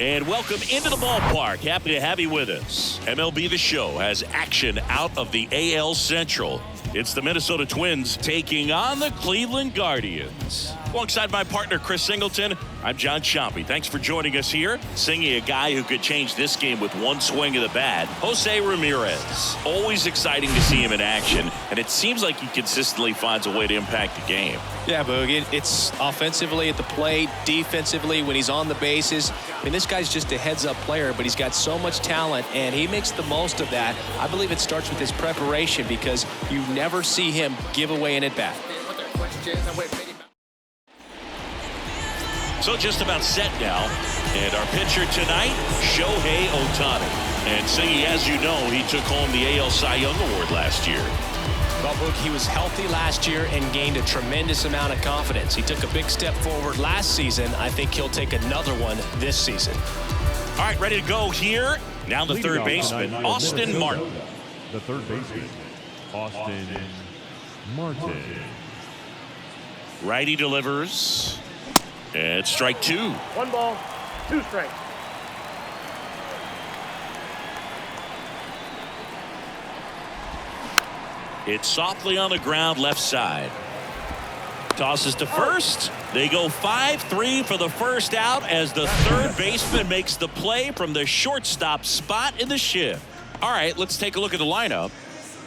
And welcome into the ballpark. Happy to have you with us. MLB The Show has action out of the AL Central. It's the Minnesota Twins taking on the Cleveland Guardians. Alongside my partner, Chris Singleton, I'm John Chompy. Thanks for joining us here. Singing a guy who could change this game with one swing of the bat, Jose Ramirez. Always exciting to see him in action, and it seems like he consistently finds a way to impact the game. Yeah, Boog, it's offensively at the plate, defensively when he's on the bases. I mean, this guy's just a heads-up player, but he's got so much talent, and he makes the most of that. I believe it starts with his preparation because you never see him give away an at-bat. So just about set now, and our pitcher tonight, Shohei Ohtani. And Singy, as you know, he took home the AL Cy Young Award last year. Well, Boog, he was healthy last year and gained a tremendous amount of confidence. He took a big step forward last season. I think he'll take another one this season. All right, ready to go here. Now the third baseman, Austin Martin. The third baseman, Austin Martin. Righty delivers. And strike two. 1 ball, 2 strikes. It's softly on the ground left side. Tosses to first. They go 5-3 for the first out as the third baseman makes the play from the shortstop spot in the shift. All right, let's take a look at the lineup.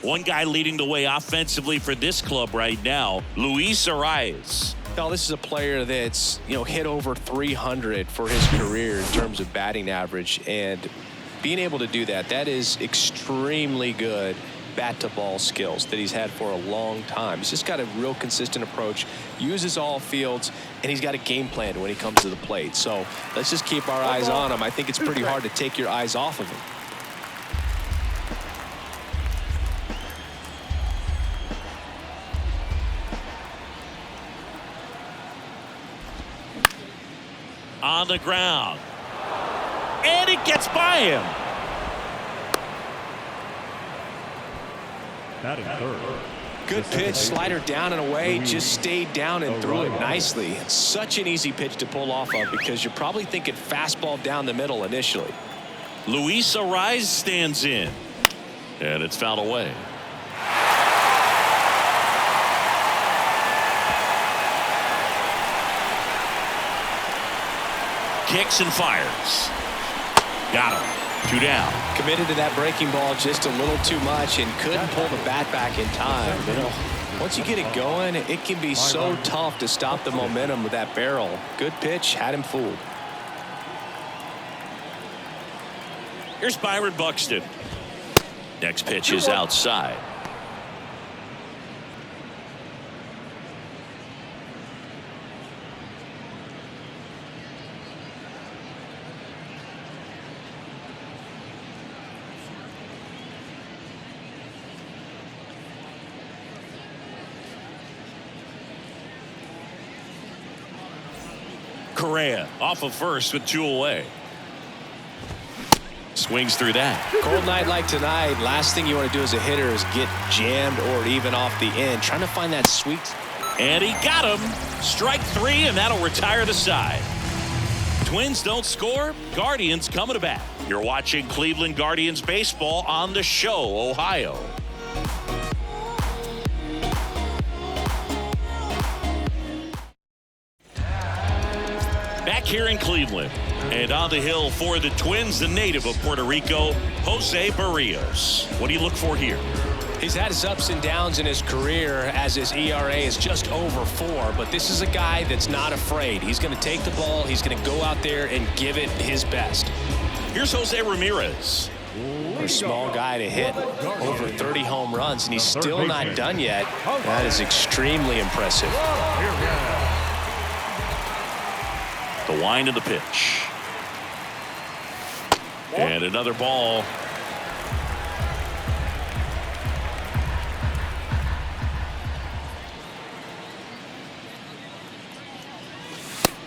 One guy leading the way offensively for this club right now, Luis Arraez. Now, this is a player that's, hit over 300 for his career in terms of batting average, and being able to do that is extremely good bat-to-ball skills that he's had for a long time. He's just got a real consistent approach, uses all fields, and he's got a game plan when he comes to the plate. So let's just keep our eyes on him. I think it's pretty hard to take your eyes off of him. On the ground. And it gets by him. Batting third. Good pitch, slider down and away, just stayed down and threw it nicely. It's such an easy pitch to pull off of because you're probably thinking fastball down the middle initially. Luis Arraez stands in. And it's fouled away. Kicks and fires. Got him. 2 down. Committed to that breaking ball just a little too much and couldn't pull the bat back in time. Once you get it going, it can be so tough to stop the momentum with that barrel. Good pitch, had him fooled. Here's Byron Buxton. Next pitch is outside. Correa off of first with 2 away. Swings through that. Cold night like tonight, last thing you want to do as a hitter is get jammed or even off the end. Trying to find that sweet. And he got him. Strike 3, and that'll retire the side. Twins don't score. Guardians coming to bat. You're watching Cleveland Guardians baseball on The Show, Ohio. Back here in Cleveland, and on the hill for the Twins, the native of Puerto Rico, Jose Berrios. What do you look for here? He's had his ups and downs in his career as his ERA is just over 4, but this is a guy that's not afraid. He's going to take the ball, he's going to go out there and give it his best. Here's Jose Ramirez. For a small guy to hit over 30 home runs, and he's still not done yet. That is extremely impressive. The wind of the pitch. And another ball.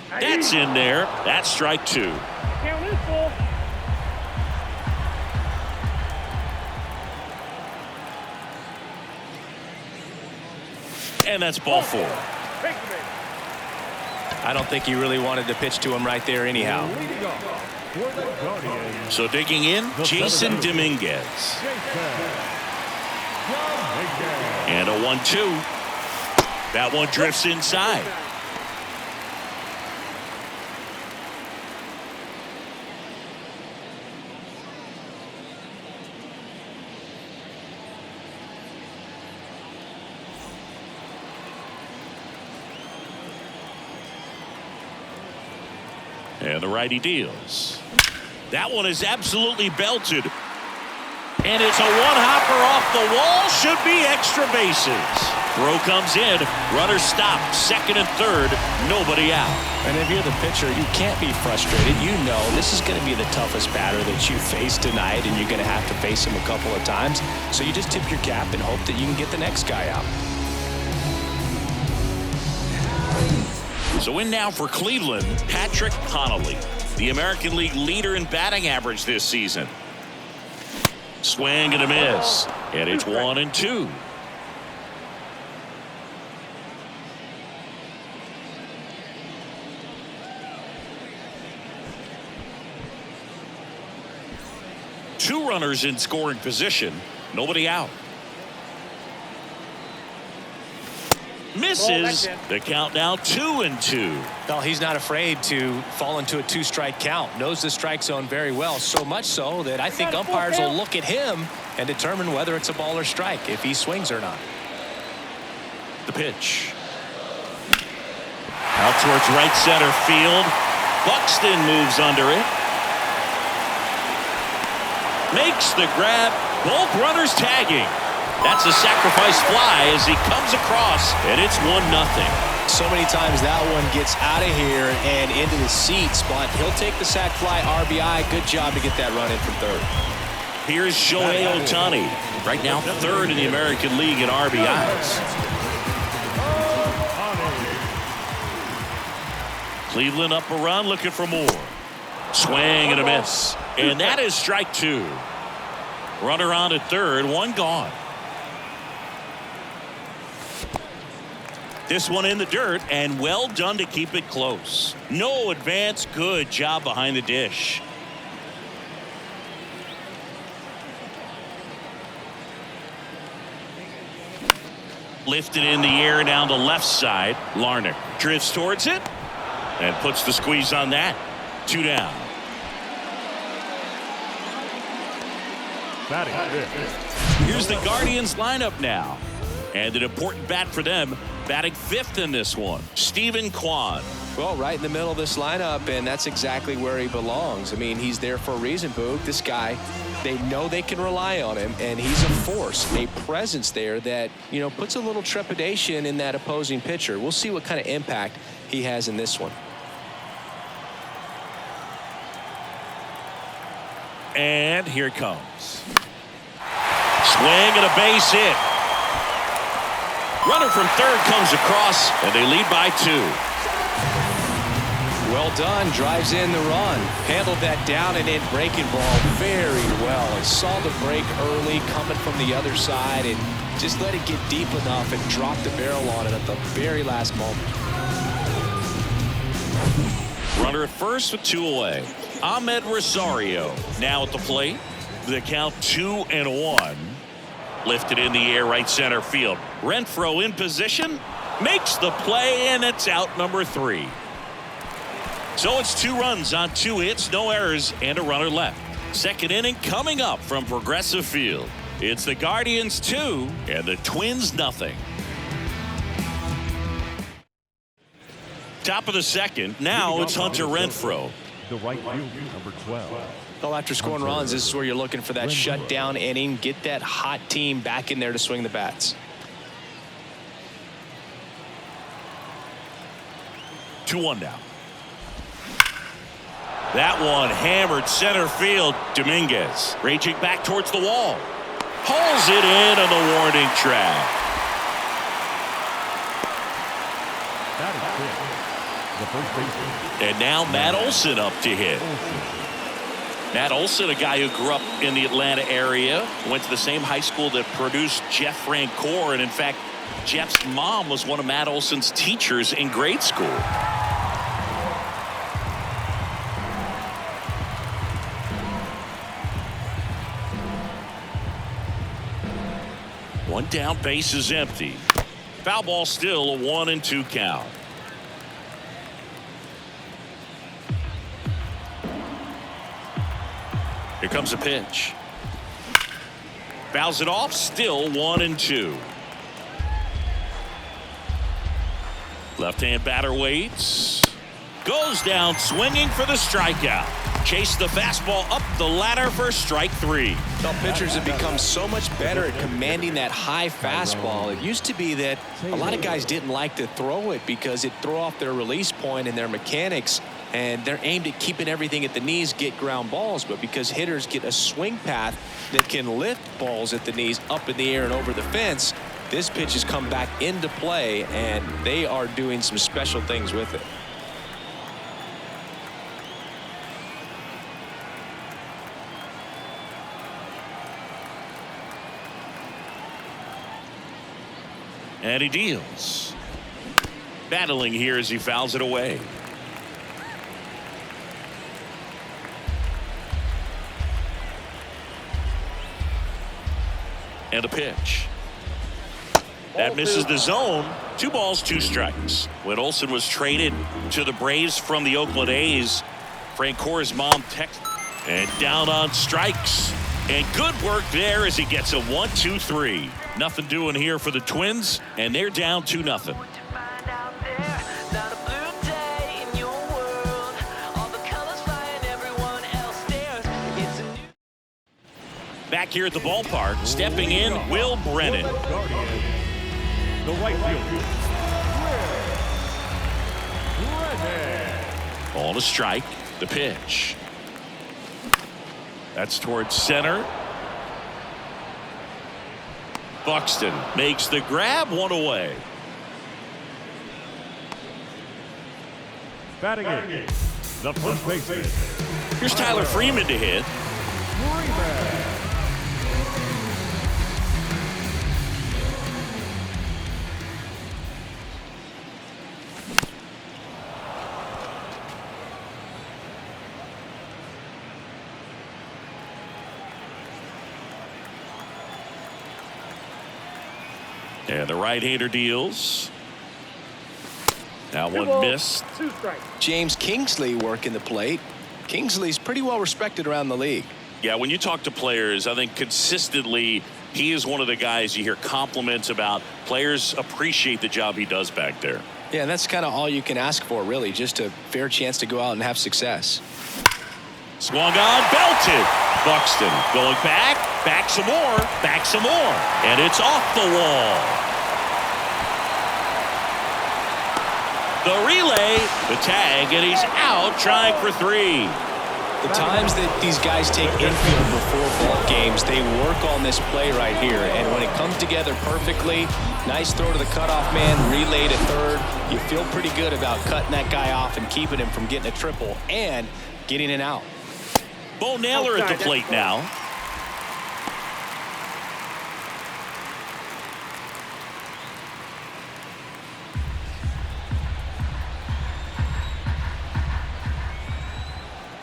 That's in there. That's strike 2. Count is full. And that's ball 4. I don't think he really wanted to pitch to him right there anyhow. For the Guardians, So digging in, Jason Dominguez. And a 1-2. That one drifts inside. And the righty deals. That one is absolutely belted. And it's a one-hopper off the wall. Should be extra bases. Throw comes in. Runner stopped. Second and third. Nobody out. And if you're the pitcher, you can't be frustrated. You know this is going to be the toughest batter that you face tonight, and you're going to have to face him a couple of times. So you just tip your cap and hope that you can get the next guy out. So in now for Cleveland, Patrick Connolly, the American League leader in batting average this season. Swing and a miss. And it's 1-2. Two runners in scoring position. Nobody out. Misses. The count now 2-2. Well, he's not afraid to fall into a two-strike count. Knows the strike zone very well, so much so that I think umpires will look at him and determine whether it's a ball or strike, if he swings or not. The pitch. Out towards right center field. Buxton moves under it. Makes the grab. Both runners tagging. That's a sacrifice fly as he comes across, and it's 1-0. So many times that one gets out of here and into the seats, but he'll take the sac fly RBI. Good job to get that run in from third. Here's Shohei Ohtani, right now third in the American League in RBIs. Cleveland up a run, looking for more. Swing and a miss. And that is strike two. Runner on at third, one gone. This one in the dirt, and well done to keep it close. No advance. Good job behind the dish. Lifted in the air down the left side. Larnach drifts towards it and puts the squeeze on that. 2 down. Here's the Guardians lineup now. And an important bat for them, batting fifth in this one, Stephen Kwan. Well, right in the middle of this lineup, and that's exactly where he belongs. I mean, he's there for a reason, Boog. This guy, they know they can rely on him, and he's a force, a presence there that, you know, puts a little trepidation in that opposing pitcher. We'll see what kind of impact he has in this one. And here it comes. Swing and a base hit. Runner from third comes across, and they lead by 2. Well done. Drives in the run. Handled that down and in breaking ball very well. And saw the break early coming from the other side and just let it get deep enough and drop the barrel on it at the very last moment. Runner at first with 2 away. Ahmed Rosario now at the plate. The count 2-1. Lifted in the air right center field. Renfroe in position. Makes the play, and it's out number 3. So it's 2 runs on 2 hits, no errors, and a runner left. Second inning coming up from Progressive Field. It's the Guardians 2 and the Twins nothing. Top of the second. Now it's Hunter Renfroe. The right fielder, number 12. Well, after scoring runs, this is where you're looking for that shutdown inning. Get that hot team back in there to swing the bats. 2-1 now. That one hammered center field. Dominguez raging back towards the wall. Hauls it in on the warning track. The first baseman. And now Matt Olson up to hit. Matt Olson, a guy who grew up in the Atlanta area, went to the same high school that produced Jeff Francoeur, and in fact, Jeff's mom was one of Matt Olson's teachers in grade school. One down, base is empty. Foul ball, still a 1-2 count. Here comes a pitch. Fouls it off, still 1-2. Left-hand batter waits. Goes down swinging for the strikeout. Chase the fastball up the ladder for strike 3. Well, pitchers have become so much better at commanding that high fastball. It used to be that a lot of guys didn't like to throw it because it threw off their release point and their mechanics, and they're aimed at keeping everything at the knees, get ground balls. But because hitters get a swing path that can lift balls at the knees up in the air and over the fence, this pitch has come back into play, and they are doing some special things with it. And he deals. Battling here as he fouls it away. And a pitch. That misses the zone. 2 balls, 2 strikes. When Olson was traded to the Braves from the Oakland A's, Francoeur's mom texted. And down on strikes. And good work there as he gets a 1-2-3. Nothing doing here for the Twins, and they're down 2-0. Back here at the ballpark, stepping in, Will Brennan. Guardian, the right fielder, Brennan. Ball to strike, the pitch. That's towards center. Buxton makes the grab, 1 away. Batting in, the first baseman. Here's Tyler Freeman to hit. Freeman. And the right-hander deals. Now 2 one balls, missed. 2 strikes. James Kingsley working the plate. Kingsley's pretty well respected around the league. Yeah, when you talk to players, I think consistently he is one of the guys you hear compliments about. Players appreciate the job he does back there. Yeah, and that's kind of all you can ask for, really, just a fair chance to go out and have success. Swung on, belted. Buxton going back some more, and it's off the wall. The relay, the tag, and he's out trying for 3. The times that these guys take infield before ball games, they work on this play right here. And when it comes together perfectly, nice throw to the cutoff man, relay to third, you feel pretty good about cutting that guy off and keeping him from getting a triple and getting an out. Bo Naylor at the plate now.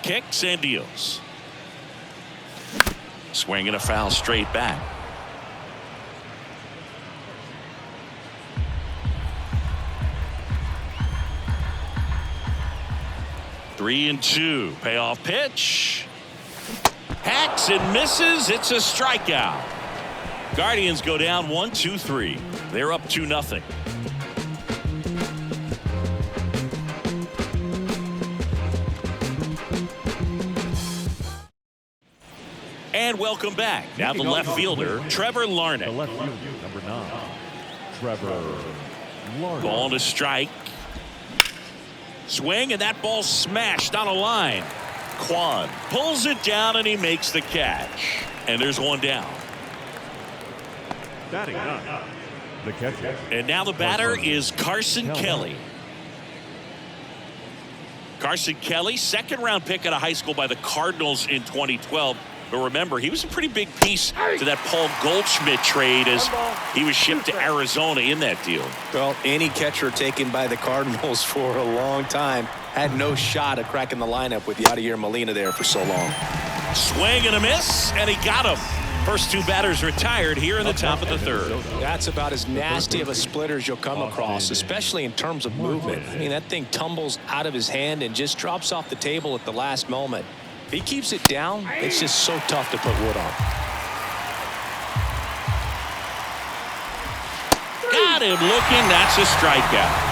Kicks and deals. Swinging a foul straight back. Three and 2. Payoff pitch. Hacks and misses. It's a strikeout. Guardians go down 1-2-3. They're up 2-0. And welcome back. Now the left fielder, Trevor The Larnach. left fielder, number 9, Trevor Larnach. Ball to strike. Swing, and that ball smashed on a line. Kwan pulls it down, and he makes the catch. And there's one down. Batting 9, the catcher. And now the batter is Carson Kelly. Carson Kelly, second-round pick out of high school by the Cardinals in 2012. But remember, he was a pretty big piece to that Paul Goldschmidt trade as he was shipped to Arizona in that deal. Well, any catcher taken by the Cardinals for a long time had no shot at cracking the lineup with Yadier Molina there for so long. Swing and a miss, and he got him. First two batters retired here in the top of the third. That's about as nasty of a splitter as you'll come across, especially in terms of movement. I mean, that thing tumbles out of his hand and just drops off the table at the last moment. If he keeps it down, it's just so tough to put wood on. Got him looking. That's a strikeout.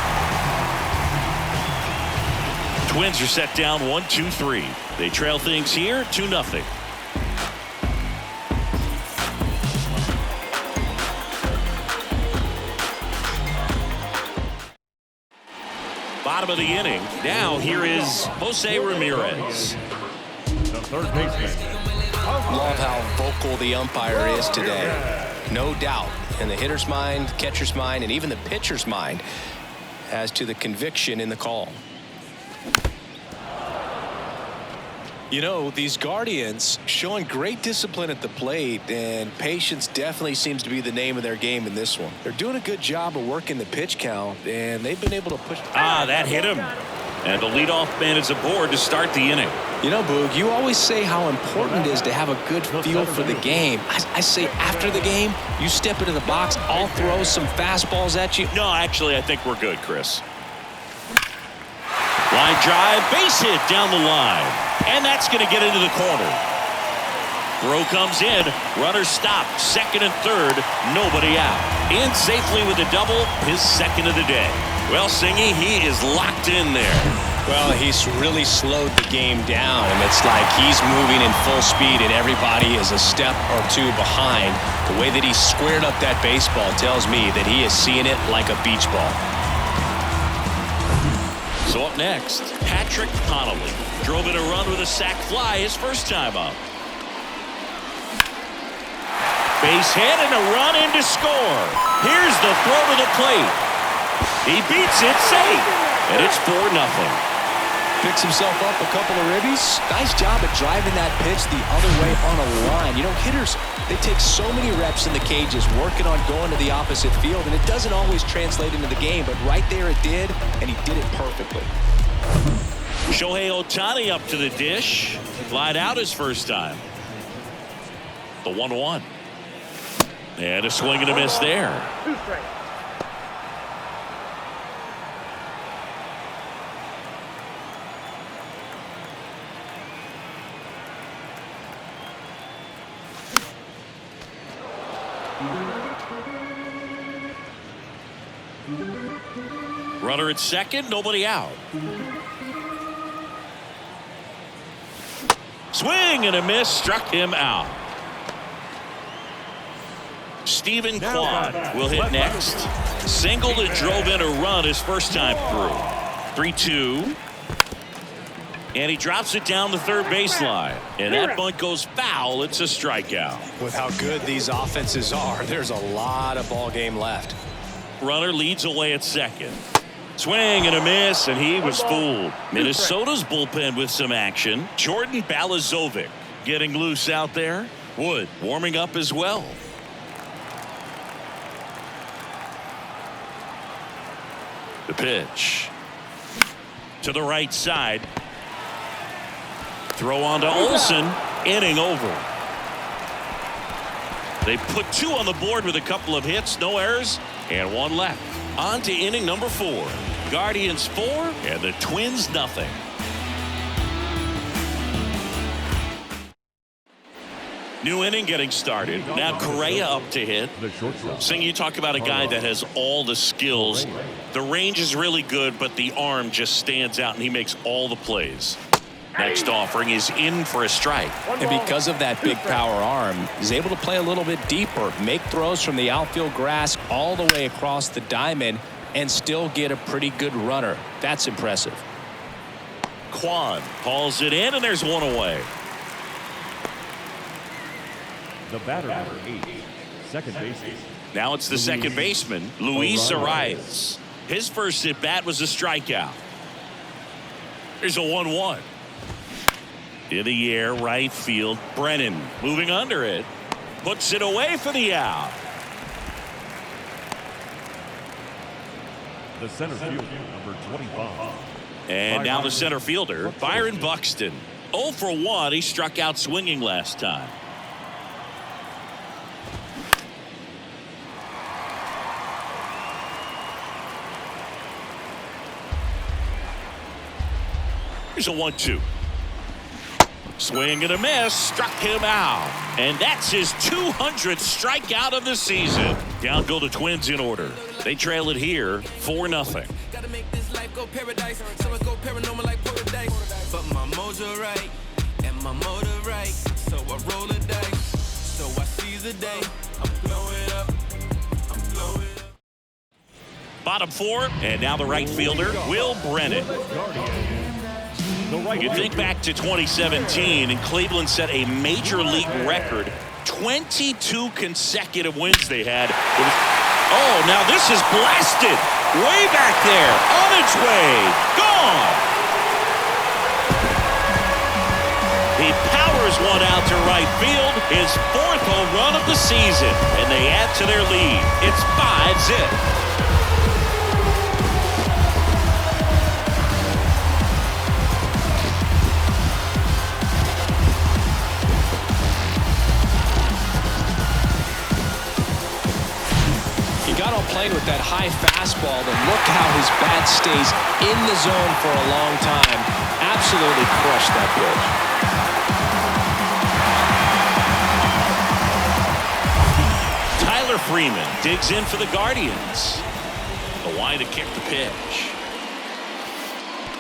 Twins are set down 1-2-3. They trail things here 2-0. Bottom of the inning. Now here is Jose Ramirez. The third baseman. Love how vocal the umpire is today. No doubt in the hitter's mind, catcher's mind, and even the pitcher's mind as to the conviction in the call. You know, these Guardians showing great discipline at the plate, and patience definitely seems to be the name of their game in this one. They're doing a good job of working the pitch count, and they've been able to push. That hit him. And the leadoff man is aboard to start the inning. You know, Boog, you always say how important it is to have a good feel for the game. I say after the game, you step into the box, I'll throw some fastballs at you. No, actually, I think we're good, Chris. Line drive, base hit down the line. And that's going to get into the corner. Throw comes in. Runner stopped. Second and third. Nobody out. In safely with a double. His second of the day. Well, Singy, he is locked in there. Well, he's really slowed the game down. And it's like he's moving in full speed and everybody is a step or two behind. The way that he squared up that baseball tells me that he is seeing it like a beach ball. So up next, Patrick Connolly. Drove in a run with a sac fly his first time up. Base hit and a run in to score. Here's the throw to the plate. He beats it safe. And it's 4-0. Picks himself up a couple of ribbies. Nice job at driving that pitch the other way on a line. You know, hitters, they take so many reps in the cages working on going to the opposite field, and it doesn't always translate into the game, but right there it did, and he did it perfectly. Shohei Ohtani up to the dish. Flied out his first time. The 1-1. And a swing and a miss there. 2 strikes. Runner at second, nobody out. Swing and a miss, struck him out. Stephen Kwan will hit next. Singled and drove in a run his first time through. 3-2. And he drops it down the third baseline. And that bunt goes foul. It's a strikeout. With how good these offenses are, there's a lot of ball game left. Runner leads away at second. Swing and a miss, and he was fooled. Minnesota's bullpen with some action. Jordan Balazovic getting loose out there. Wood warming up as well. The pitch. To the right side. Throw on to Olsen. Inning over. They put 2 on the board with a couple of hits, no errors, and 1 left. On to inning number 4. Guardians 4 and the Twins nothing. New inning getting started. Now Correa up to hit. Sing, you talk about a guy that has all the skills. The range is really good, but the arm just stands out and he makes all the plays. Next offering is in for a strike. And because of that big power arm, he's able to play a little bit deeper, make throws from the outfield grass all the way across the diamond, and still get a pretty good runner. That's impressive. Kwan hauls it in, and there's 1 away. The batter number 8, second baseman. Now it's the second baseman, Luis Arias. His first at bat was a strikeout. Here's a 1-1. In the air, right field. Brennan moving under it. Puts it away for the out. The center fielder, number 25. And now the center fielder, Byron Buxton. 0 for 1. He struck out swinging last time. Here's a 1-2. Swing and a miss, struck him out. And that's his 200th strikeout of the season. Down go the Twins in order. They trail it here 4-0. Gotta make this life go paradise, so I go paranormal like paradise. But my mojo right, and my motor right, so I roll the dice, so I seize the day. I'm blowing up, I'm blowing up. Bottom 4, and now the right fielder, Will Brennan. You think back to 2017, and Cleveland set a major league record. 22 consecutive wins they had. Oh, now this is blasted. Way back there, on its way, gone. He powers one out to right field, his 4th home run of the season, and they add to their lead. It's 5-zip. Got on playing with that high fastball, and look how his bat stays in the zone for a long time. Absolutely crushed that pitch. Tyler Freeman digs in for the Guardians. The line to kick the pitch.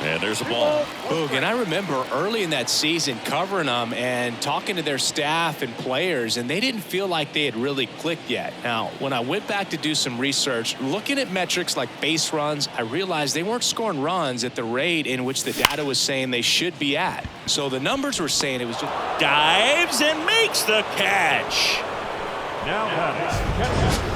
And there's a ball. Boog, and I remember early in that season covering them and talking to their staff and players, and they didn't feel like they had really clicked yet. Now, when I went back to do some research, looking at metrics like base runs, I realized they weren't scoring runs at the rate in which the data was saying they should be at. So the numbers were saying it was just... Dives and makes the catch. Now batting.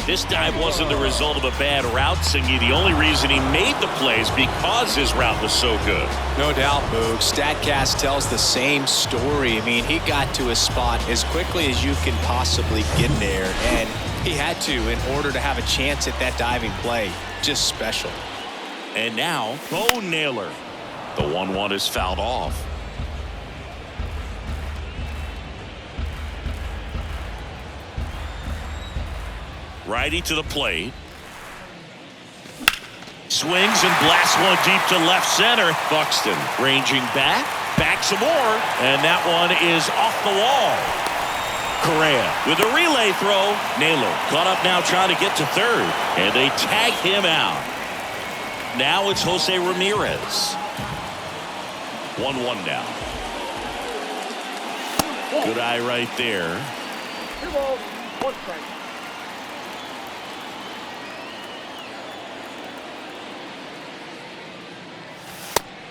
This dive wasn't the result of a bad route, Singy. The only reason he made the plays because his route was so good. No doubt, Boog. StatCast tells the same story. I mean, he got to his spot as quickly as you can possibly get there, and he had to in order to have a chance at that diving play. Just special. And now, Bo Naylor. The 1-1 is fouled off. Righty to the plate. Swings and blasts one deep to left center. Buxton ranging back some more, and that one is off the wall. Correa with a relay throw. Naylor caught up now trying to get to third, and they tag him out. Now it's Jose Ramirez. 1-1 now. Good eye right there. 2 balls, 1 strike.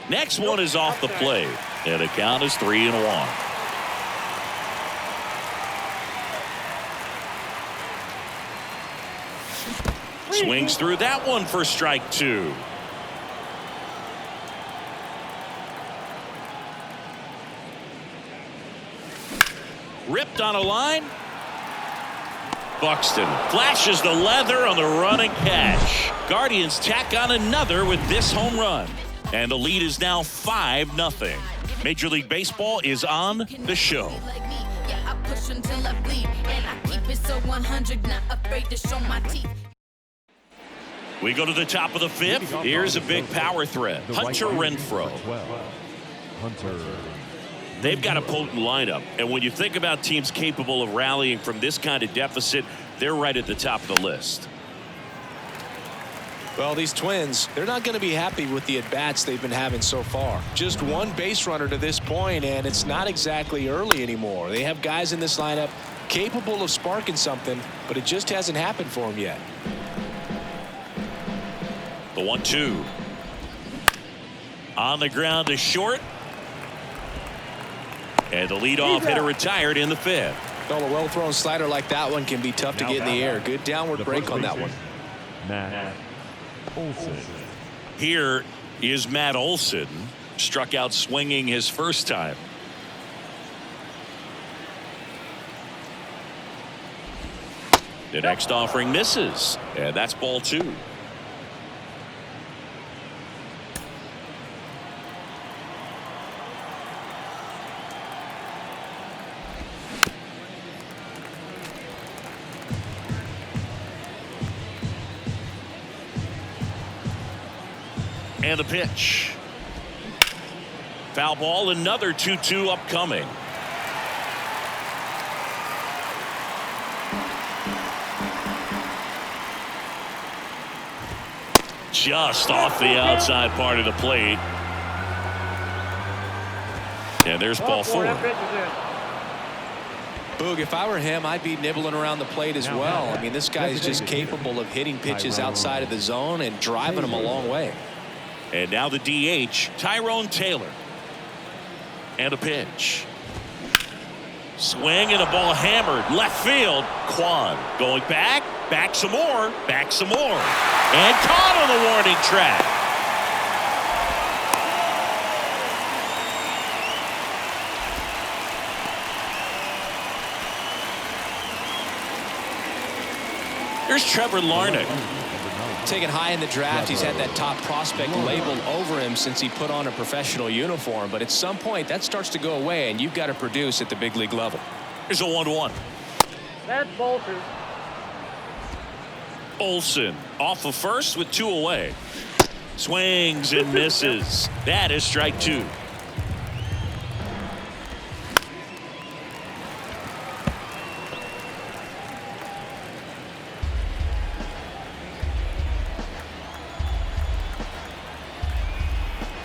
Next one is off the plate, and the count is 3-1. Swings through that one for strike 2. Ripped on a line. Buxton flashes the leather on the running catch. Guardians tack on another with this home run. And the lead is now 5-0. Major League Baseball is on the show. We go to the top of the 5th. Here's a big power threat. Hunter Renfroe. Hunter. They've got a potent lineup. And when you think about teams capable of rallying from this kind of deficit, they're right at the top of the list. Well, these Twins, they're not going to be happy with the at-bats they've been having so far. Just one base runner to this point, and it's not exactly early anymore. They have guys in this lineup capable of sparking something, but it just hasn't happened for them yet. The 1-2. On the ground to short. And the leadoff hitter retired in the 5th. Well, a well-thrown slider like that one can be tough to get in the air. Good downward break on that one. Matt Olson. Here is Matt Olson. Struck out swinging his first time. The next offering misses. And that's ball 2. And the pitch. Foul ball, another 2-2 upcoming. Just off the outside part of the plate. And there's ball 4. Boog, if I were him, I'd be nibbling around the plate as well. I mean, this guy is just capable of hitting pitches outside of the zone and driving them a long way. And now the DH, Tyrone Taylor. And a pitch. Swing and a ball hammered left field. Kwan going back some more, and caught on the warning track. Here's Trevor Larnach. Taken high in the draft, he's had that top prospect labeled over him since he put on a professional uniform. But at some point, that starts to go away, and you've got to produce at the big league level. Here's a 1-1. That's ball 2. Olson off of first with 2 away. Swings and misses. That is strike 2.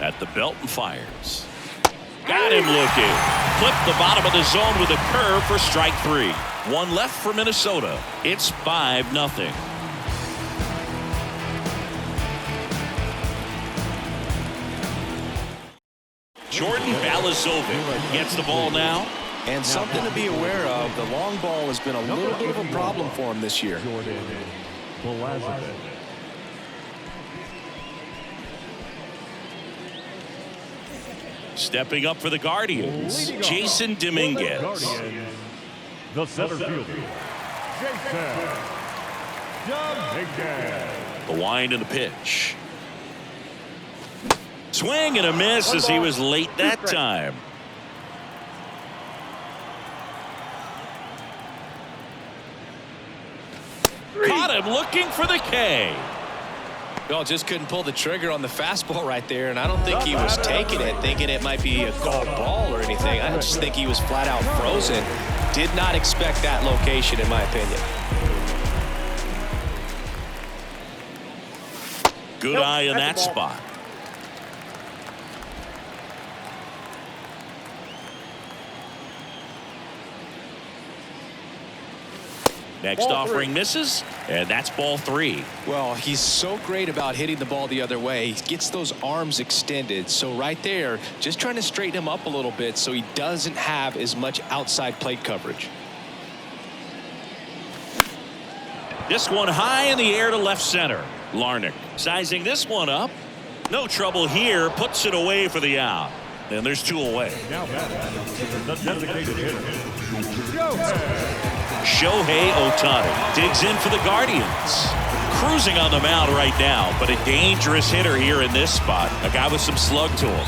At the belt and fires. Got him looking. Clipped the bottom of the zone with a curve for strike 3. 1 left for Minnesota. It's 5-0. Jordan Balazovic gets the ball now. And something to be aware of, the long ball has been a little bit of a problem for him this year. Jordan Balazovic. Stepping up for the Guardians, Jason Dominguez. The center fielder, Jason Dominguez. The wind and the pitch. Swing and a miss as he was late that time. Caught him looking for the K. Well, just couldn't pull the trigger on the fastball right there, and I don't think he was taking it, thinking it might be a called ball or anything. I just think he was flat out frozen. Did not expect that location, in my opinion. Good eye in that spot. Next offering misses, and that's ball 3. Well, he's so great about hitting the ball the other way. He gets those arms extended. So right there, just trying to straighten him up a little bit so he doesn't have as much outside plate coverage. This one high in the air to left center. Larnach sizing this one up. No trouble here. Puts it away for the out. And there's 2 away. Now batting, the designated hitter, Shohei Ohtani digs in for the Guardians. Cruising on the mound right now, but a dangerous hitter here in this spot. A guy with some slug to him.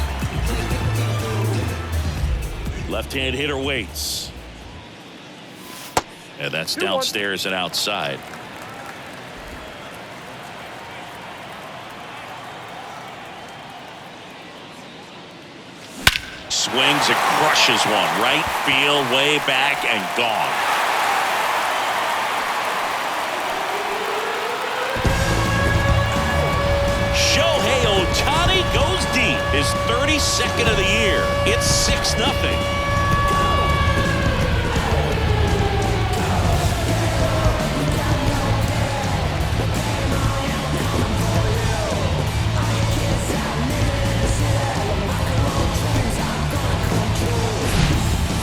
Left-hand hitter waits. And that's downstairs and outside. Swings and crushes one. Right field, way back and gone. Shohei Ohtani goes deep. His 32nd of the year. It's 6-0.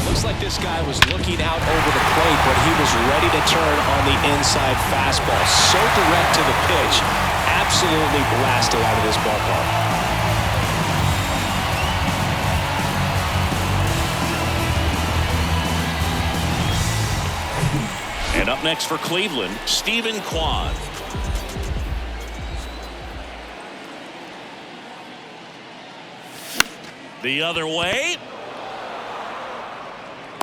Looks like this guy was looking out over the plate, but he was ready to turn on the inside fastball. So direct to the pitch. Absolutely blasted out of this ballpark. And up next for Cleveland, Stephen Kwan. The other way.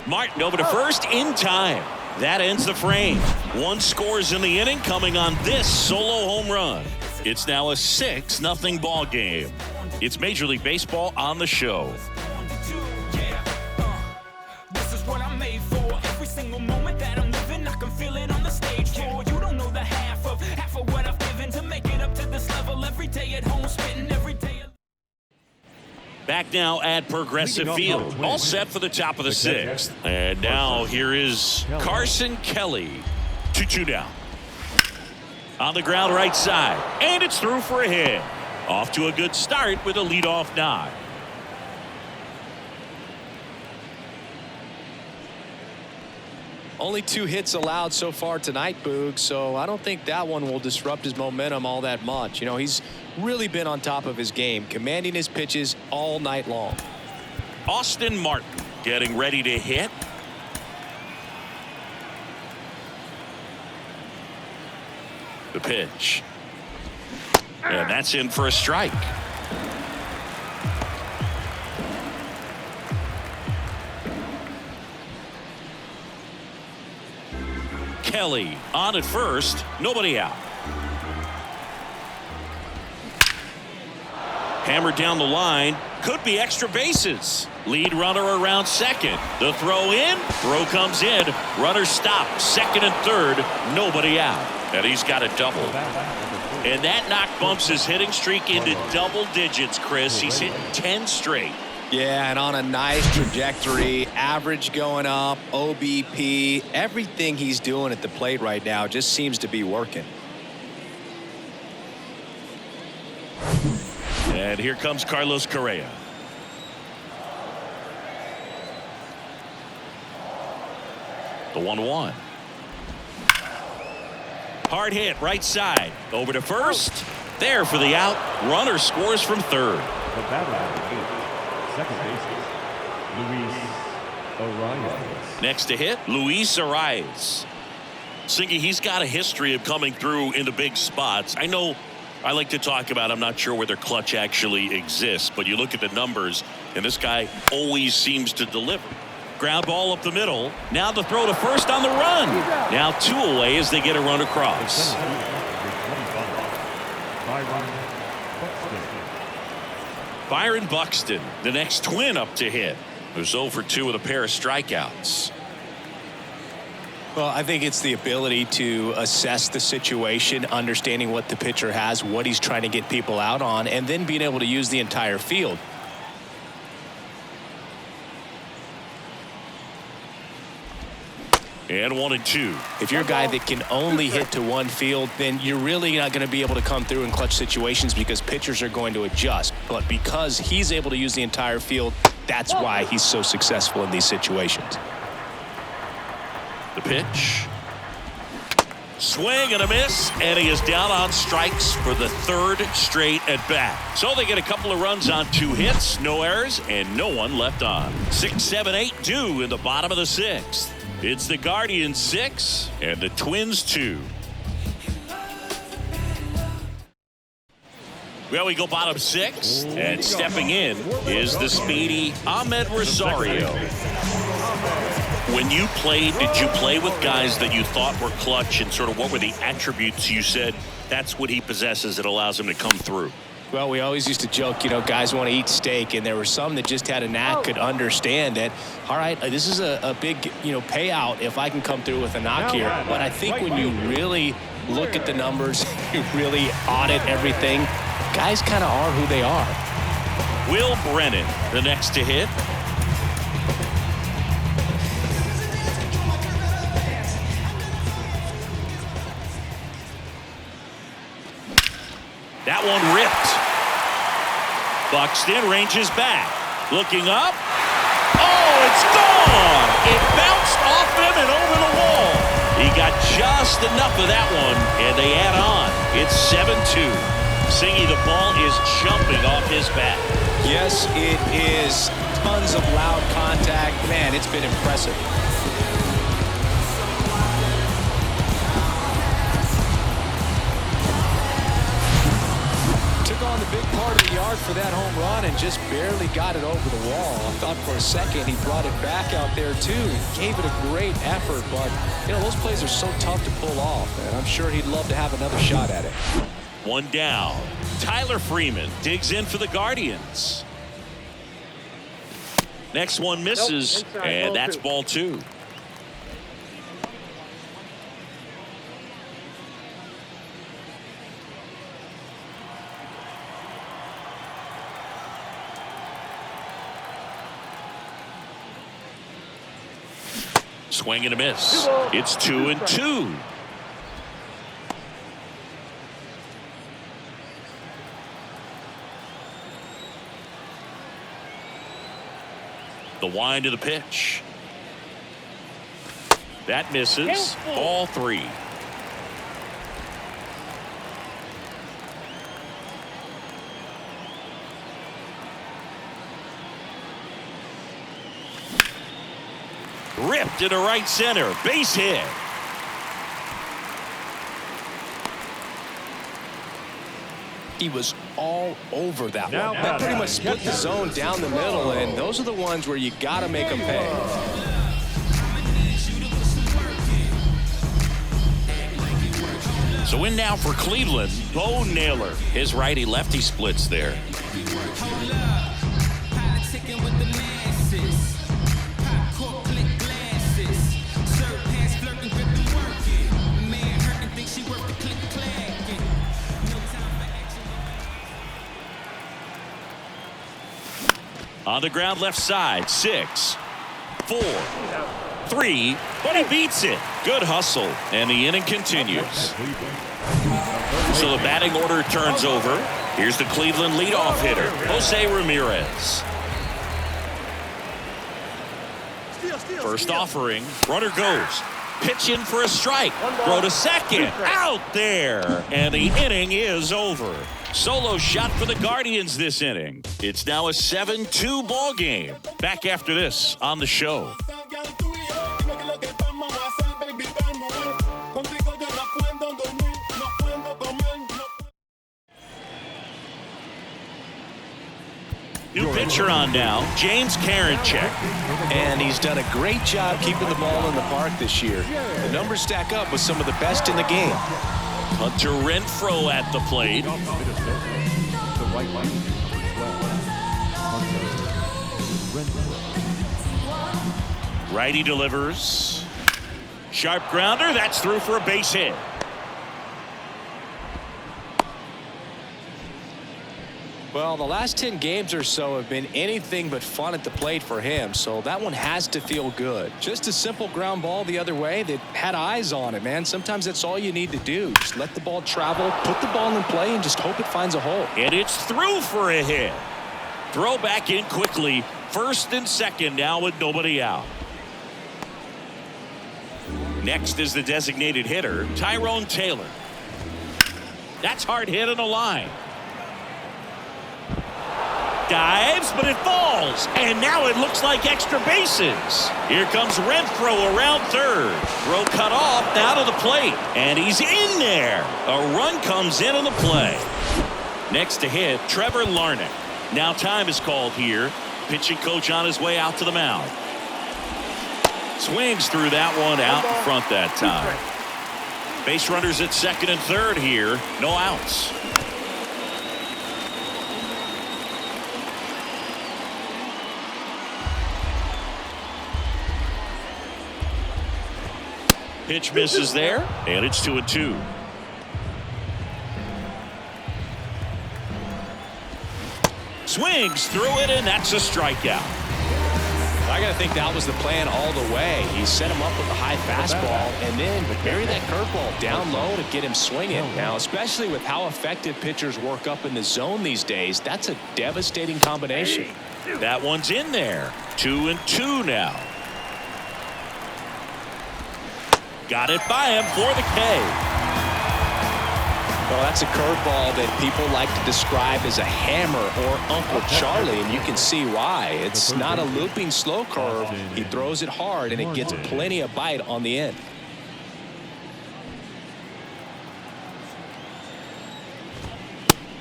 Martin over to first in time. That ends the frame. 1 scores in the inning, coming on this solo home run. It's now a 6-0 ball game. It's Major League Baseball on the show. This is what I'm made for. Every single moment that I'm living, I can feel it on the stage floor. You don't know the half of what I've given to make it up to this level. Every day at home, spitting every day. Back now at Progressive Field. All set for the top of the 6th. And now here is Carson Kelly. 2-2 down. On the ground right side. And it's through for a hit. Off to a good start with a leadoff nod. Only 2 hits allowed so far tonight, Boog, so I don't think that one will disrupt his momentum all that much. You know, he's really been on top of his game, commanding his pitches all night long. Austin Martin getting ready to hit. The pitch. And that's in for a strike. Kelly on at first, nobody out. Hammered down the line, could be extra bases. Lead runner around second. The throw in, throw comes in, runner stopped, second and third, nobody out. And he's got a double. And that knock bumps his hitting streak into double digits, Chris. He's hitting 10 straight. Yeah, and on a nice trajectory, average going up, OBP, everything he's doing at the plate right now just seems to be working. And here comes Carlos Correa. The 1-1. Hard hit right side. Over to first. There for the out. Runner scores from third. The batter at the 8th, second baseman, Luis Arias. Next to hit, Luis Arias. Singy, he's got a history of coming through in the big spots. I know I like to talk about, I'm not sure whether clutch actually exists, but you look at the numbers, and this guy always seems to deliver. Ground ball up the middle. Now the throw to first on the run. Now 2 away as they get a run across. Byron Buxton, the next Twin up to hit. Who's 0 for 2 with a pair of strikeouts. Well, I think it's the ability to assess the situation, understanding what the pitcher has, what he's trying to get people out on, and then being able to use the entire field. And 1-2. If you're a guy that can only hit to one field, then you're really not going to be able to come through in clutch situations because pitchers are going to adjust. But because he's able to use the entire field, that's why he's so successful in these situations. The pitch. Swing and a miss, and he is down on strikes for the 3rd straight at bat. So they get a couple of runs on 2 hits, no errors, and no one left on. 6, 7, 8 due in the bottom of the 6th. It's the Guardians 6 and the Twins 2. Well, we go bottom 6, and stepping in is the speedy Ahmed Rosario. When you played, did you play with guys that you thought were clutch, and sort of what were the attributes you said that's what he possesses that allows him to come through? Well, we always used to joke, you know, guys want to eat steak, and there were some that just had a knack, could understand that, all right, this is a big, you know, payout if I can come through with a knock here. But I think when you really look at the numbers, you really audit everything, guys kind of are who they are. Will Brennan, the next to hit. That one ripped. Buxton ranges back. Looking up. Oh, it's gone! It bounced off him and over the wall. He got just enough of that one, and they add on. It's 7-2. Singy, the ball is jumping off his bat. Yes, it is. Tons of loud contact. Man, it's been impressive. On the big part of the yard for that home run and just barely got it over the wall. I thought for a second he brought it back out there too. He gave it a great effort, but you know those plays are so tough to pull off, and I'm sure he'd love to have another shot at it. One down. Tyler Freeman digs in for the Guardians. Next one misses, Nope, inside, and ball that's two. ball two. Swing and a miss. It's 2-2. The wind of the pitch. That misses. Ball three. Ripped into right center. Base hit. He was all over that Now one. That pretty much split the zone down the middle, and those are the ones where you got to make them pay. So in now for Cleveland, Bo Naylor. His righty-lefty splits there. On the ground left side, 6, 4, 3, but he beats it. Good hustle, and the inning continues. So the batting order turns over. Here's the Cleveland leadoff hitter, Jose Ramirez. First offering, runner goes. Pitch in for a strike. Throw to second. Out there. And the inning is over. Solo shot for the Guardians this inning. It's now a 7-2 ball game. Back after this on the show. New pitcher on now, James Karinchak. And he's done a great job keeping the ball in the park this year. The numbers stack up with some of the best in the game. Hunter Renfroe at the plate. The right line. Righty delivers. Sharp grounder. That's through for a base hit. Well, the last 10 games or so have been anything but fun at the plate for him, so that one has to feel good. Just a simple ground ball the other way that had eyes on it, man. Sometimes that's all you need to do. Just let the ball travel, put the ball in play, and just hope it finds a hole. And it's through for a hit. Throw back in quickly. First and second now with nobody out. Next is the designated hitter, Tyrone Taylor. That's hard hit on the line. Dives, but it falls. And now it looks like extra bases. Here comes Renfroe around third. Throw cut off, now to the plate. And he's in there. A run comes in on the play. Next to hit, Trevor Larnach. Now time is called here. Pitching coach on his way out to the mound. Swings through that one out in front that time. Base runners at second and third here. No outs. Pitch misses there, and it's 2-2. Swings through it, and that's a strikeout. I got to think that was the plan all the way. He set him up with a high fastball and then bury that curveball down low to get him swinging. Now, especially with how effective pitchers work up in the zone these days, that's a devastating combination. That one's in there. 2-2 now. Got it by him for the K. Well, that's a curveball that people like to describe as a hammer or Uncle Charlie, and you can see why. It's not a looping slow curve. He throws it hard, and it gets plenty of bite on the end.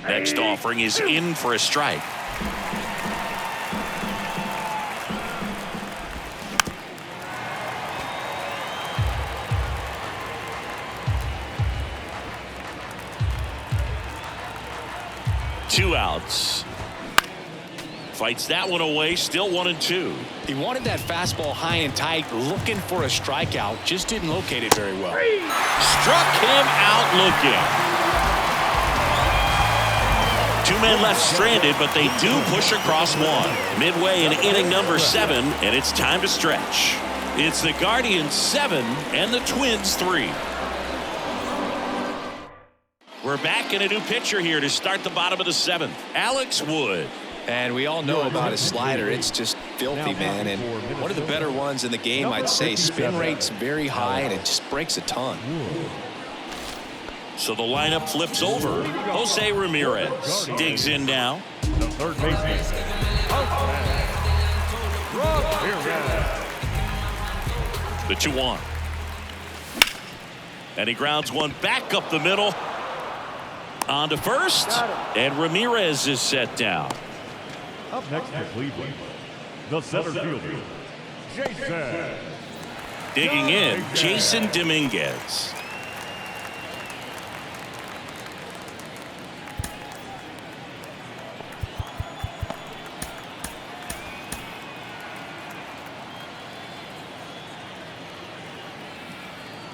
Next offering is in for a strike. 2 outs. Fights that one away, still 1-2. He wanted that fastball high and tight, looking for a strikeout, just didn't locate it very well. Struck him out looking. 2 men left stranded, but they do push across 1. Midway in inning number 7, and it's time to stretch. It's the Guardians 7 and the Twins 3. We're back in a new pitcher here to start the bottom of the 7th. Alex Wood. And we all know about his slider. It's just filthy, man. And one of the better ones in the game, I'd say. Spin rate's very high, and it just breaks a ton. So the lineup flips over. Jose Ramirez digs in now. The third baseman, The 2-1. And he grounds one back up the middle. On to first. And Ramirez is set down. Up next for Cleveland, the center fielder, Jason. Digging in, Jason Dominguez.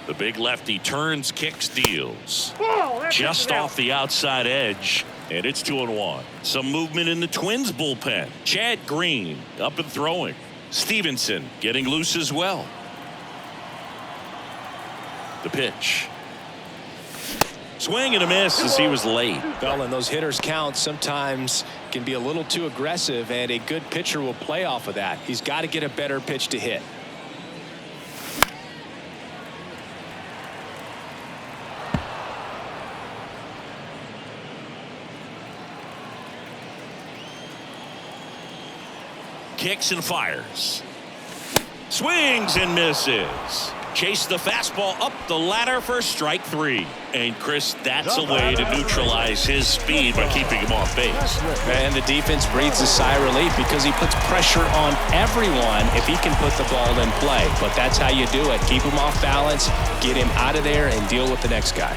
The big lefty turns, kicks, deals. Just off the outside edge, and it's 2-1. Some movement in the Twins bullpen. Chad Green up and throwing. Stevenson getting loose as well. The pitch. Swing and a miss as he was late. Well, and those hitters count sometimes can be a little too aggressive, and a good pitcher will play off of that. He's got to get a better pitch to hit. Kicks and fires. Swings and misses. Chase the fastball up the ladder for strike 3. And Chris, that's a way to neutralize his speed by keeping him off base. And the defense breathes a sigh of relief because he puts pressure on everyone if he can put the ball in play. But that's how you do it. Keep him off balance, get him out of there, and deal with the next guy.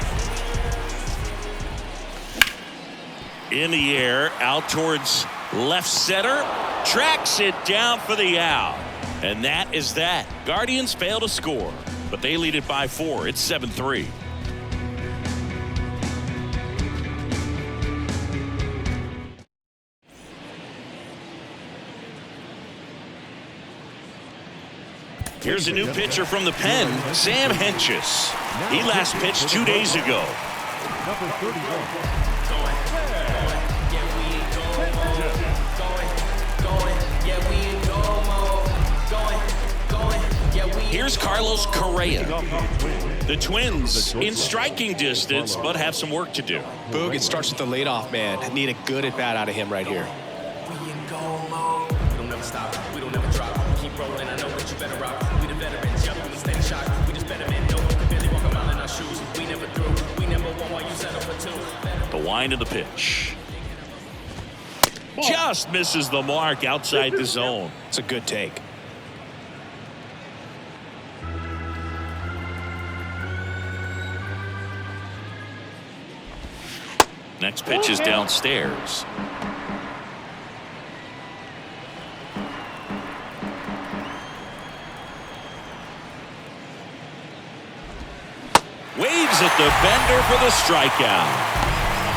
In the air, out towards left center. Tracks it down for the out. And that is that. Guardians fail to score, but they lead it by 4. It's 7-3. Here's a new pitcher from the pen, Sam Hentges. He last pitched 2 days ago. Number 31. Here's Carlos Correa. The Twins in striking distance, but have some work to do. Boog, it starts with the leadoff man. Need a good at bat out of him right here. We in go mode. We don't never stop. We don't never drop. Keep rolling. I know that you better rock. We the veterans. Jump in the steady shot. We just better men. No, barely walk a mile in our shoes. We never threw. We never won while you settle for 2. The wind of the pitch. Just misses the mark outside the zone. It's a good take. Next pitch is downstairs. Waves at the bender for the strikeout.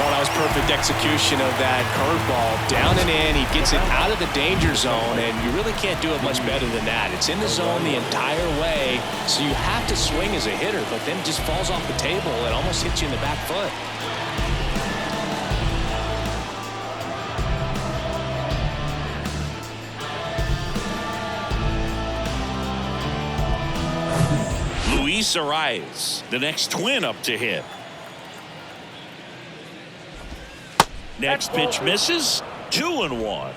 Well, that was perfect execution of that curveball. Down and in, he gets it out of the danger zone, and you really can't do it much better than that. It's in the zone the entire way, so you have to swing as a hitter, but then it just falls off the table and almost hits you in the back foot. Luis Arias, the next Twin up to hit. Next pitch misses. 2-1.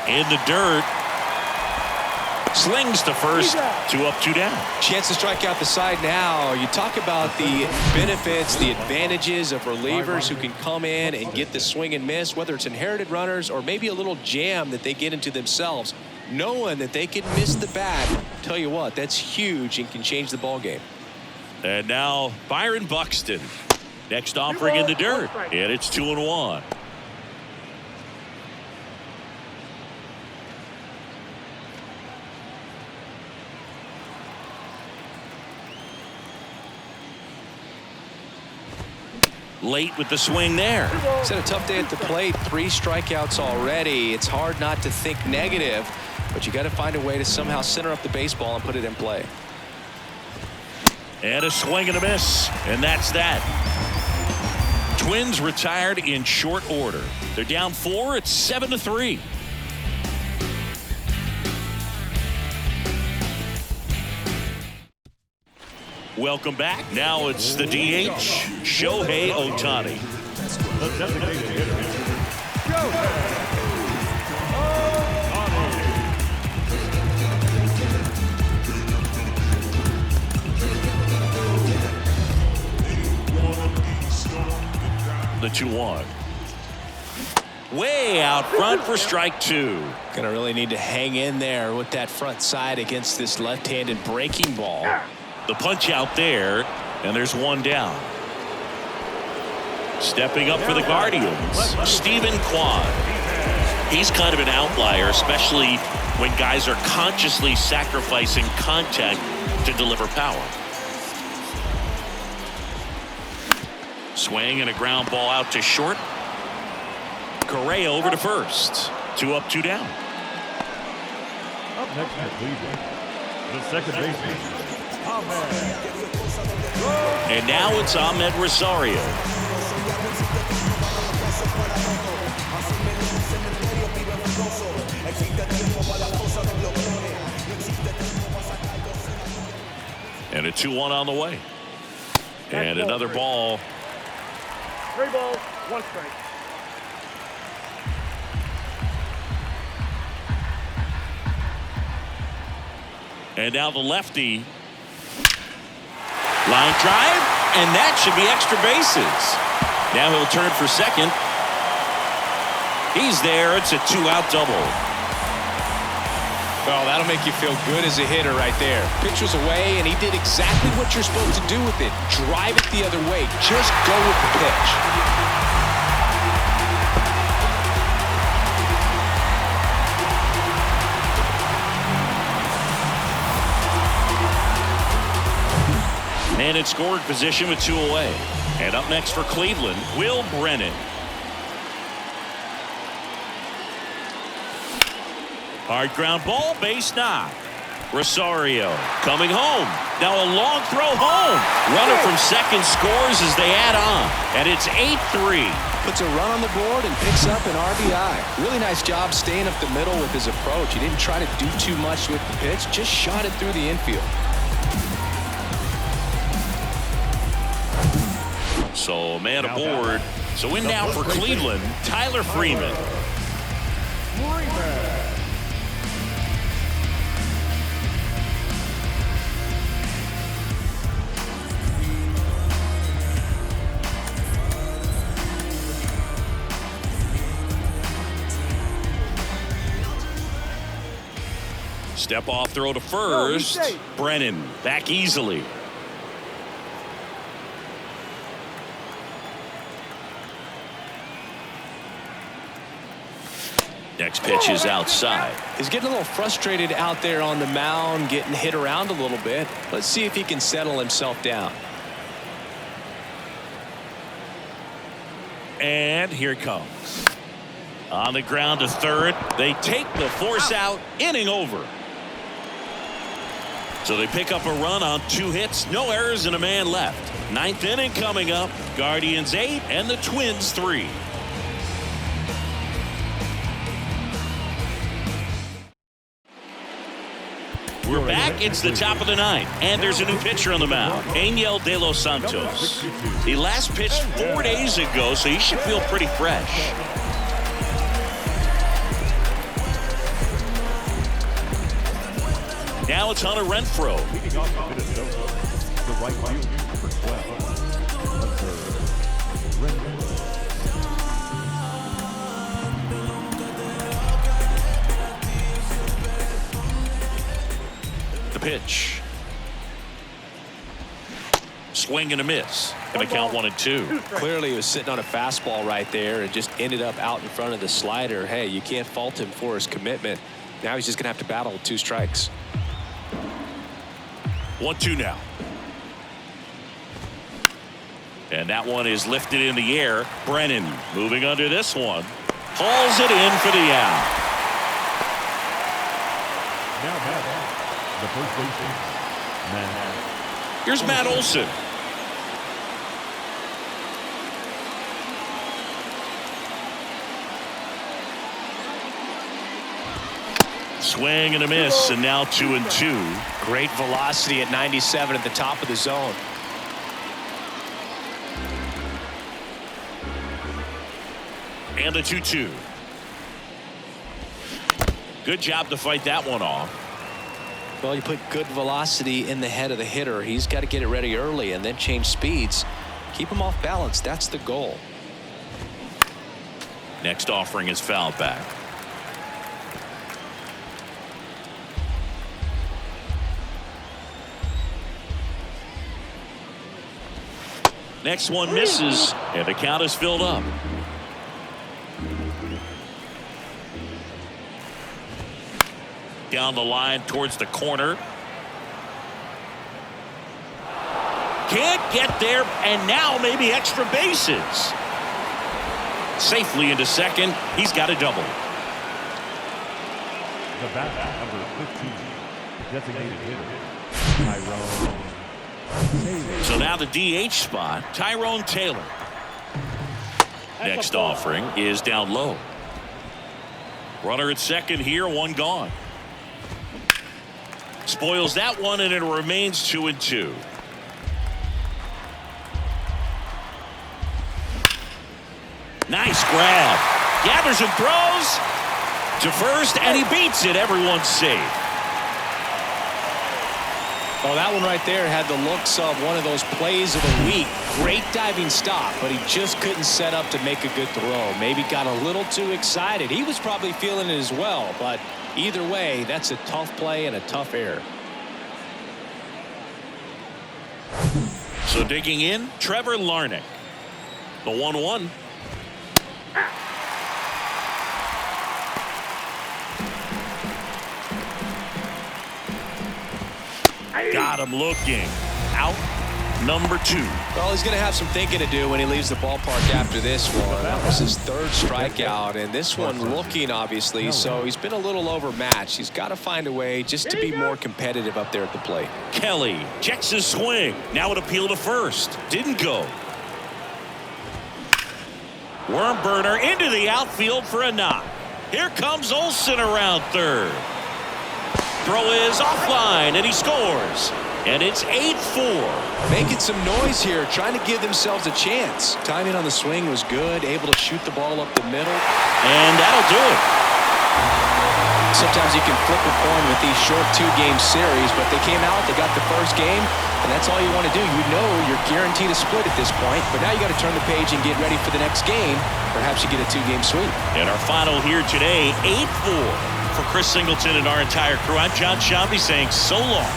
In the dirt. Slings to first. 2 up, 2 down. Chance to strike out the side now. You talk about the benefits, the advantages of relievers who can come in and get the swing and miss, whether it's inherited runners or maybe a little jam that they get into themselves. Knowing that they can miss the bat, tell you what, that's huge and can change the ball game. And now Byron Buxton. Next offering in the dirt. And it's 2-1. Late with the swing there. It's had a tough day at the plate. 3 strikeouts already. It's hard not to think negative, but you got to find a way to somehow center up the baseball and put it in play. And a swing and a miss, and that's that. Twins retired in short order. They're down 4. It's 7-3. Welcome back. Now it's the DH, Shohei Ohtani. The designated hitter, Shohei The 2-1. Way out front for strike 2. Gonna really need to hang in there with that front side against this left-handed breaking ball. The punch out there, and there's 1 down. Stepping up for the Guardians, Stephen Kwan. He's kind of an outlier, especially when guys are consciously sacrificing contact to deliver power. Swing and a ground ball out to short. Correa over to first. 2 up, 2 down. Up next for Cleveland, the second baseman, Ahmed. And now it's Ahmed Rosario. And a 2-1 on the way. And another ball. 3 balls, 1 strike. And now the lefty. Line drive, and that should be extra bases. Now he'll turn for second. He's there. It's a 2-out double. Well, that'll make you feel good as a hitter right there. Pitch was away, and he did exactly what you're supposed to do with it. Drive it the other way. Just go with the pitch. And in scoring position with 2 away. And up next for Cleveland, Will Brennan. Hard ground ball, base knock. Rosario coming home. Now a long throw home. Runner from second scores as they add on. And it's 8-3. Puts a run on the board and picks up an RBI. Really nice job staying up the middle with his approach. He didn't try to do too much with the pitch. Just shot it through the infield. So man aboard. So in now for Cleveland, Tyler Freeman. Step off throw to first. Brennan back easily. Next pitch is outside. He's getting a little frustrated out there on the mound, getting hit around a little bit. Let's see if he can settle himself down. And here it comes. On the ground to third. They take the force out. Inning over. So they pick up a run on 2 hits. No errors and a man left. 9th inning coming up. Guardians 8 and the Twins 3. We're back. It's the top of the 9th. And there's a new pitcher on the mound. Angel De Los Santos. He last pitched 4 days ago, so he should feel pretty fresh. Now it's Hunter Renfroe. Leading off for Minnesota, the right fielder, number 12, Hunter Renfroe. The pitch. Swing and a miss. Going to count 1-2. Clearly he was sitting on a fastball right there and just ended up out in front of the slider. Hey, you can't fault him for his commitment. Now he's just going to have to battle with 2 strikes. 1-2 now. And that one is lifted in the air. Brennan moving under this one. Hauls it in for the out. Now batting, the first baseman, Matt. Here's Matt Olson. Swing and a miss, and now 2-2. Great velocity at 97 at the top of the zone. And a 2-2. Good job to fight that one off. Well, you put good velocity in the head of the hitter. He's got to get it ready early and then change speeds. Keep him off balance. That's the goal. Next offering is fouled back. Next one misses, and the count is filled up. Down the line towards the corner. Can't get there, and now maybe extra bases. Safely into second. He's got a double. The batter, number 15, designated hitter, Tyrone Taylor. So now the DH spot, Tyrone Taylor. Next offering is down low. Runner at second here, one gone. Spoils that one, and it remains 2-2. Nice grab. Gathers and throws to first, and he beats it. Everyone's safe. Oh, that one right there had the looks of one of those plays of the week. Great diving stop, but he just couldn't set up to make a good throw. Maybe got a little too excited. He was probably feeling it as well, but either way, that's a tough play and a tough error. So digging in, Trevor Larnach. The 1-1. Got him looking. Out number 2. Well, he's going to have some thinking to do when he leaves the ballpark after this one. That was his 3rd strikeout, and this one looking, obviously, so he's been a little overmatched. He's got to find a way just to be more competitive up there at the plate. Kelly checks his swing. Now an appeal to first. Didn't go. Worm burner into the outfield for a knock. Here comes Olson around third. Throw is offline, and he scores. And it's 8-4. Making some noise here, trying to give themselves a chance. Timing on the swing was good, able to shoot the ball up the middle. And that'll do it. Sometimes you can flip a coin with these short 2-game series, but they came out, they got the first game, and that's all you want to do. You know you're guaranteed a split at this point, but now you got to turn the page and get ready for the next game. Perhaps you get a 2-game sweep. And our final here today, 8-4. For Chris Singleton and our entire crew, I'm John Shambi saying so long.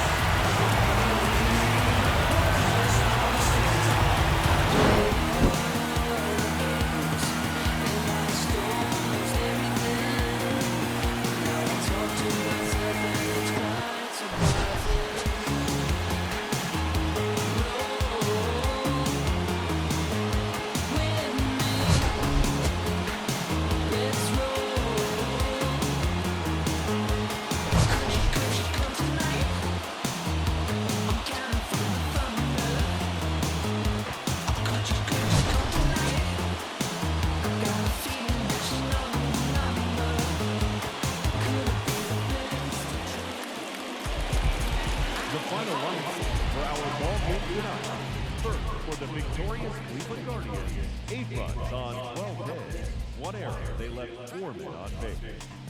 The final lineup for our ball game tonight. First, for the victorious Cleveland Guardians, 8 runs on 12 hits, 1 error. They left 4 men on base.